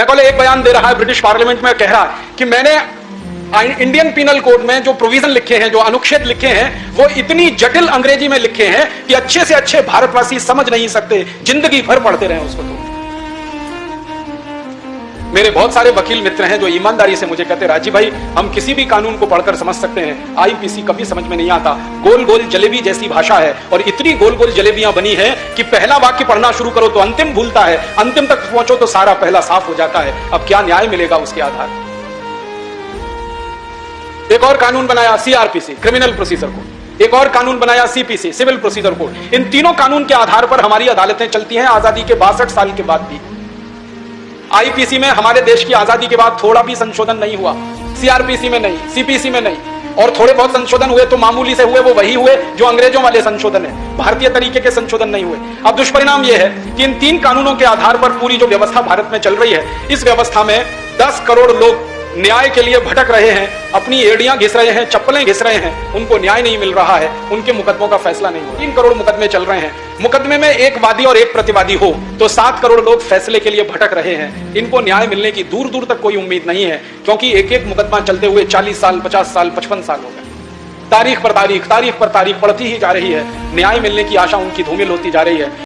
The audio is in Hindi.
मैकॉले एक बयान दे रहा है ब्रिटिश पार्लियामेंट में, कह रहा है कि मैंने इंडियन पीनल कोड में जो प्रोविजन लिखे हैं, जो अनुच्छेद लिखे हैं, वो इतनी जटिल अंग्रेजी में लिखे हैं कि अच्छे से अच्छे भारतवासी समझ नहीं सकते, जिंदगी भर पढ़ते रहे उसको। तो मेरे बहुत सारे वकील मित्र हैं जो ईमानदारी से मुझे कहते, राजीव भाई हम किसी भी कानून को पढ़कर समझ सकते हैं, आईपीसी कभी समझ में नहीं आता। गोल गोल जलेबी जैसी भाषा है और इतनी गोल गोल जलेबियां बनी है कि पहला वाक्य पढ़ना शुरू करो तो अंतिम भूलता है, अंतिम तक पहुंचो तो सारा पहला साफ हो जाता है। अब क्या न्याय मिलेगा उसके आधार। एक और कानून बनाया सीआरपीसी, क्रिमिनल प्रोसीजर कोड, एक और कानून बनाया सीपीसी, सिविल प्रोसीजर कोड। इन तीनों कानून के आधार पर हमारी अदालतें चलती हैं आजादी के 62 साल के बाद भी। आईपीसी में हमारे देश की आजादी के बाद थोड़ा भी संशोधन नहीं हुआ, सीआरपीसी में नहीं, सीपीसी में नहीं, और थोड़े बहुत संशोधन हुए तो मामूली से हुए, वो वही हुए जो अंग्रेजों वाले संशोधन है, भारतीय तरीके के संशोधन नहीं हुए। अब दुष्परिणाम यह है कि इन तीन कानूनों के आधार पर पूरी जो व्यवस्था भारत में चल रही है, इस व्यवस्था में 10 करोड़ लोग न्याय के लिए भटक रहे हैं, अपनी एड़ियां घिस रहे हैं, चप्पलें घिस रहे हैं, उनको न्याय नहीं मिल रहा है, उनके मुकदमों का फैसला नहीं हो। 3 करोड़ मुकदमे चल रहे हैं, मुकदमे में एक वादी और एक प्रतिवादी हो तो 7 करोड़ लोग फैसले के लिए भटक रहे हैं। इनको न्याय मिलने की दूर दूर तक कोई उम्मीद नहीं है, क्योंकि एक एक मुकदमा चलते हुए 40 साल, 50 साल, 55 साल हो गए। तारीख पर तारीख, तारीख पर तारीख पड़ती ही जा रही है, न्याय मिलने की आशा उनकी धूमिल होती जा रही है।